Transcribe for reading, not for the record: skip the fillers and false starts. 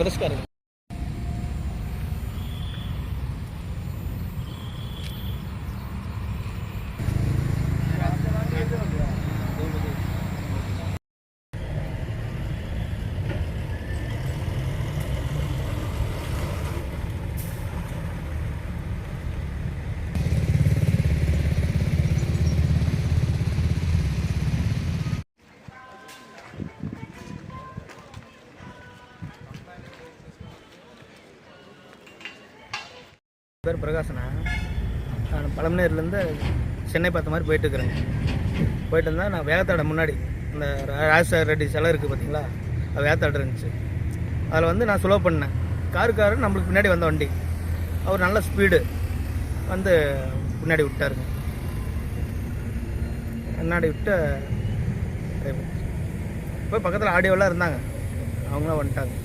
பிரஸ்காரங்க. பேர் பிரகாசனா. நான் பழமநேர்லேருந்து சென்னை பார்த்த மாதிரி போயிட்டுருக்குறேங்க. போயிட்டு இருந்தால் நான் வேகத்தாட முன்னாடி இந்த ராஜசேகர ரெட்டி சிலை இருக்குது பார்த்தீங்களா, அது வேகத்தாடு இருந்துச்சு. அதில் வந்து நான் ஸ்லோ பண்ணேன். காரு நம்மளுக்கு பின்னாடி வந்த வண்டி, அவர் நல்ல ஸ்பீடு வந்து பின்னாடி விட்டாருங்க. முன்னாடி விட்டு போய் பக்கத்தில் ஆடியோலாம் இருந்தாங்க, அவங்களாம் வந்துட்டாங்க.